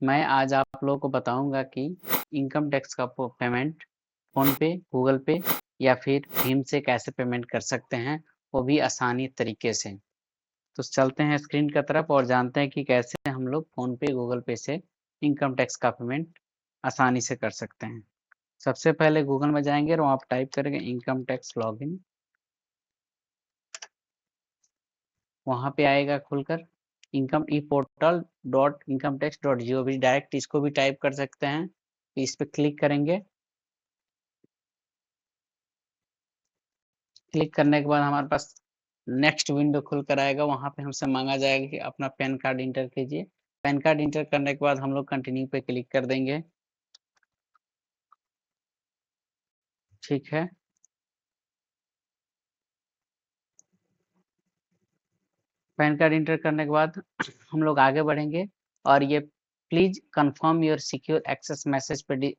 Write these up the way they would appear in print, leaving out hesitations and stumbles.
मैं आज आप लोगों को बताऊंगा कि इनकम टैक्स का पेमेंट फोन पे, गूगल पे या फिर भीम से कैसे पेमेंट कर सकते हैं, वो भी आसानी तरीके से। तो चलते हैं स्क्रीन की तरफ और जानते हैं कि कैसे हम लोग फोन पे, गूगल पे से इनकम टैक्स का पेमेंट आसानी से कर सकते हैं। सबसे पहले गूगल में जाएंगे और वहाँ आप टाइप करेंगे इनकम टैक्स लॉगिन। वहाँ पे आएगा खुलकर income e portal dot income tax dot GOV। Direct इसको भी टाइप कर सकते हैं। इस पे क्लिक करेंगे। क्लिक करने के बाद हमारे पास नेक्स्ट विंडो खुल कर आएगा। वहाँ पे हमसे मांगा जाएगा कि अपना पैन कार्ड इंटर कीजिए। पैन कार्ड इंटर करने के बाद हम लोग कंटिन्यू पे क्लिक कर देंगे। ठीक है। पैन कार्ड इंटर करने के बाद हम लोग आगे बढ़ेंगे और ये please confirm your secure access message पे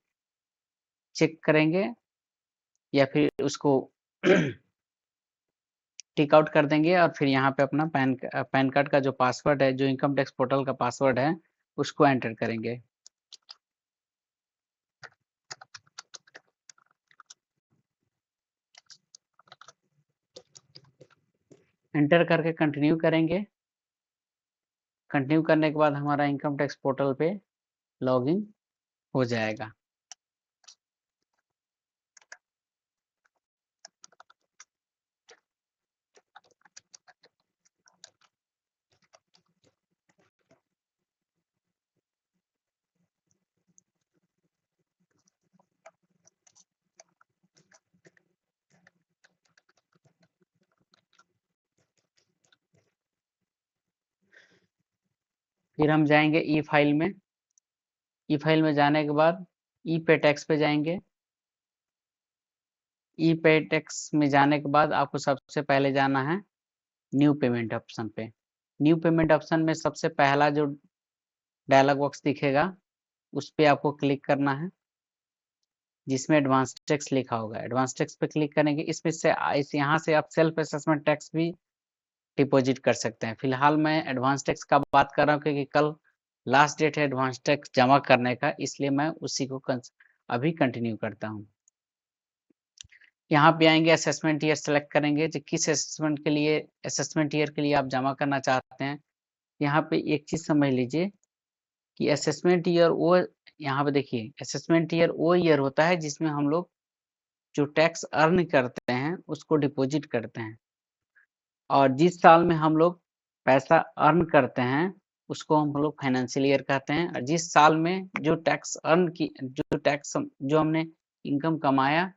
चेक करेंगे या फिर उसको टिक आउट कर देंगे और फिर यहाँ पे अपना पैन कार्ड का जो पासवर्ड है, जो इनकम टैक्स पोर्टल का पासवर्ड है, उसको एंटर करेंगे। एंटर करके कंटिन्यू करेंगे। कंटिन्यू करने के बाद हमारा इनकम टैक्स पोर्टल पे लॉगिन हो जाएगा। फिर हम जाएंगे ई फाइल में। ई फाइल में जाने के बाद ई पे टैक्स पे जाएंगे। ई पे टैक्स में जाने के बाद आपको सबसे पहले जाना है न्यू पेमेंट ऑप्शन पे। न्यू पेमेंट ऑप्शन में सबसे पहला जो डायलॉग बॉक्स दिखेगा उस पे आपको क्लिक करना है, जिसमें एडवांस टैक्स लिखा होगा। एडवांस टैक्स पे क्लिक करेंगे। इसमें से यहाँ से आप सेल्फ असेसमेंट टैक्स भी डिपॉजिट कर सकते हैं। फिलहाल मैं एडवांस टैक्स का बात कर रहा हूँ क्योंकि कल लास्ट डेट है एडवांस टैक्स जमा करने का, इसलिए मैं उसी को अभी कंटिन्यू करता हूँ। यहाँ पे आएंगे, असेसमेंट ईयर सेलेक्ट करेंगे जो किस असेसमेंट ईयर के लिए आप जमा करना चाहते हैं। यहाँ पे एक चीज समझ लीजिए कि असेसमेंट ईयर वो, यहाँ पे देखिए असेसमेंट ईयर वो ईयर होता है जिसमें हम लोग जो टैक्स अर्न करते हैं उसको डिपॉजिट करते हैं, और जिस साल में हम लोग पैसा अर्न करते हैं उसको हम लोग फाइनेंशियल ईयर कहते हैं। और जिस साल में जो टैक्स जो हमने इनकम कमाया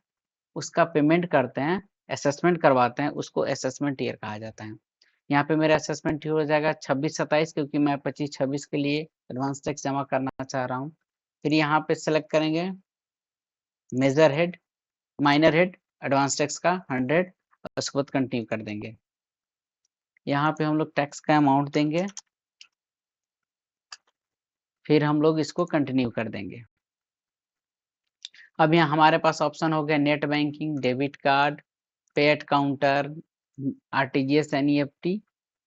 उसका पेमेंट करते हैं, असेसमेंट करवाते हैं, उसको असेसमेंट ईयर कहा जाता है। यहाँ पे मेरा असेसमेंट ईयर हो जाएगा 26-27, क्योंकि मैं 25-26 के लिए एडवांस टैक्स जमा करना चाह रहा हूँ। फिर यहाँ पे सेलेक्ट करेंगे major head, minor head advance tax का 100, और उसके बाद कंटिन्यू कर देंगे। यहाँ पे हम लोग टैक्स का अमाउंट देंगे, फिर हम लोग इसको कंटिन्यू कर देंगे। अब यहाँ हमारे पास ऑप्शन हो गया नेट बैंकिंग, डेबिट कार्ड, पे एट काउंटर, RTGS, NEFT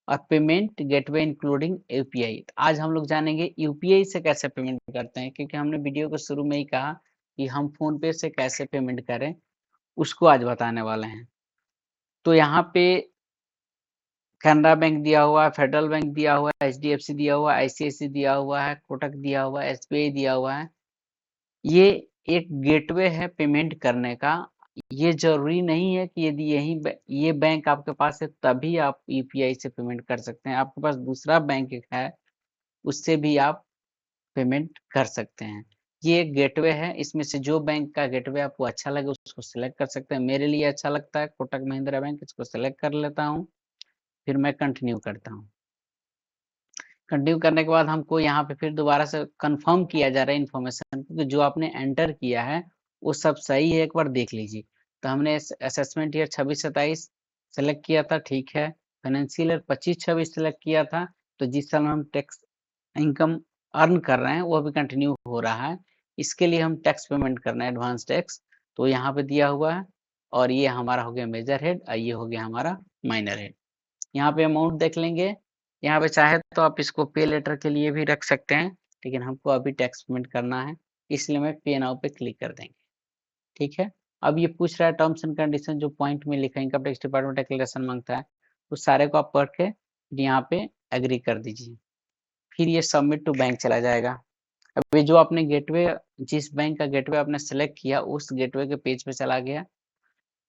और पेमेंट गेटवे इंक्लूडिंग UPI। आज हम लोग जानेंगे UPI से कैसे पेमेंट करते हैं, क्योंकि हमने वीडियो को शुरू में ही कहा कि हम फोन पे से कैसे पेमेंट करें, उसको आज बताने वाले हैं। तो यहाँ पे कैनरा बैंक दिया हुआ है, फेडरल बैंक दिया हुआ है, HDFC दिया हुआ है, ICICI दिया हुआ है, कोटक दिया हुआ है, SBI दिया हुआ है। ये एक गेटवे है पेमेंट करने का। ये जरूरी नहीं है कि यदि ये बैंक आपके पास है तभी आप UPI से पेमेंट कर सकते हैं। आपके पास दूसरा बैंक है, उससे भी आप पेमेंट कर सकते हैं। ये एक गेटवे है, इसमें से जो बैंक का गेटवे आपको अच्छा लगे उसको सिलेक्ट कर सकते हैं। मेरे लिए अच्छा लगता है कोटक महिंद्रा बैंक, इसको सिलेक्ट कर लेता हूँ। फिर मैं कंटिन्यू करता हूँ। कंटिन्यू करने के बाद हमको यहाँ पे फिर दोबारा से कंफर्म किया जा रहा है इन्फॉर्मेशन, क्योंकि जो आपने एंटर किया है वो सब सही है, एक बार देख लीजिए। तो हमने असेसमेंट ईयर 26-27 सेलेक्ट किया था, ठीक है। फाइनेंशियल ईयर 25-26 सेलेक्ट किया था, तो जिस साल में हम टैक्स इनकम अर्न कर रहे हैं वो भी कंटिन्यू हो रहा है। इसके लिए हम टैक्स पेमेंट करना है, एडवांस टैक्स, तो यहाँ पे दिया हुआ है। और ये हमारा हो गया मेजर हेड और ये हो गया हमारा माइनर हेड। यहाँ पे अमाउंट देख लेंगे। यहाँ पे चाहे तो आप इसको पे लेटर के लिए भी रख सकते हैं, लेकिन हमको अभी टैक्स पेमेंट करना है, इसलिए मैं पे नाउ पे क्लिक कर देंगे। ठीक है, अब ये पूछ रहा है टर्म्स एंड कंडीशन, जो पॉइंट में लिखा है इनकम टैक्स डिपार्टमेंट डिक्लेरेशन मांगता है, उस सारे को आप पढ़ के यहाँ पे एग्री कर दीजिए। फिर ये सबमिट टू बैंक चला जाएगा। अब ये जो आपने गेटवे, जिस बैंक का गेटवे आपने सेलेक्ट किया उस गेटवे के पेज पे चला गया।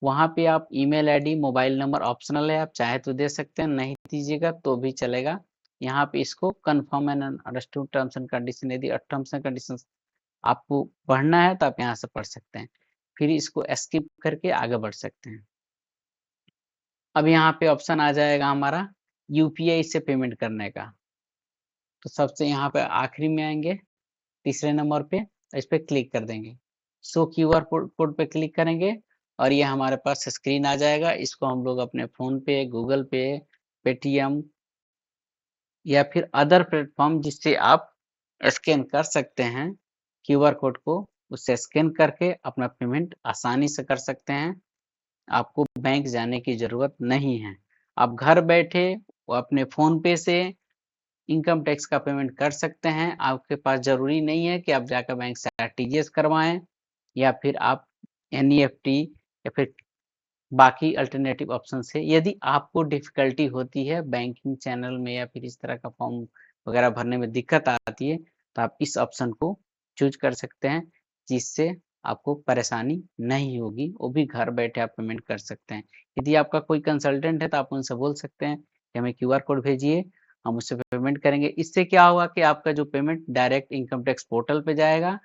वहां पे आप email ID, mobile number optional है, आप चाहे तो दे सकते हैं, नहीं दीजिएगा तो भी चलेगा। यहाँ पे इसको confirm and understood terms and condition, यदि टर्म्स एंड कंडीशन आपको पढ़ना है तो आप यहाँ से पढ़ सकते हैं, फिर इसको स्किप करके आगे बढ़ सकते हैं। अब यहाँ पे ऑप्शन आ जाएगा हमारा यूपीआई से पेमेंट करने का, तो सबसे यहाँ पे आखिरी में आएंगे, तीसरे नंबर पे इस पे क्लिक कर देंगे, शो क्यूआर कोड पे क्लिक करेंगे और ये हमारे पास स्क्रीन आ जाएगा। इसको हम लोग अपने फोन पे, गूगल पे, पेटीएम या फिर अदर प्लेटफॉर्म जिससे आप स्कैन कर सकते हैं क्यूआर कोड को, उससे स्कैन करके अपना पेमेंट आसानी से कर सकते हैं। आपको बैंक जाने की जरूरत नहीं है, आप घर बैठे अपने फोन पे से इनकम टैक्स का पेमेंट कर सकते हैं। आपके पास जरूरी नहीं है कि आप जाकर बैंक से आरटीजीएस करवाएं या फिर आप एनईएफटी या फिर बाकी अल्टरनेटिव ऑप्शन से। यदि आपको डिफिकल्टी होती है बैंकिंग चैनल में या फिर इस तरह का फॉर्म वगैरह भरने में दिक्कत आती है, तो आप इस ऑप्शन को चूज कर सकते हैं, जिससे आपको परेशानी नहीं होगी, वो भी घर बैठे आप पेमेंट कर सकते हैं। यदि आपका कोई कंसल्टेंट है तो आप उनसे बोल सकते हैं कि हमें क्यूआर कोड भेजिए, हम उससे पेमेंट करेंगे। इससे क्या होगा कि आपका जो payment direct income tax portal पे जाएगा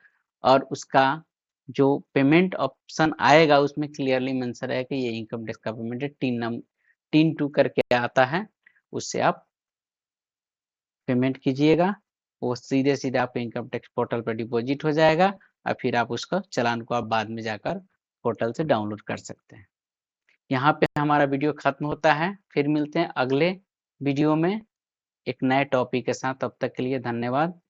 और उसका जो पेमेंट ऑप्शन आएगा उसमें क्लियरली मेंशन है कि ये इनकम टैक्स का पेमेंट है, टीन 2 करके आता है, उससे आप पेमेंट कीजिएगा, वो सीधे सीधे आपके इनकम टैक्स पोर्टल पर डिपॉजिट हो जाएगा और फिर आप उसका चालान को आप बाद में जाकर पोर्टल से डाउनलोड कर सकते हैं। यहाँ पे हमारा वीडियो खत्म होता है, फिर मिलते हैं अगले वीडियो में एक नए टॉपिक के साथ। तब तक के लिए धन्यवाद।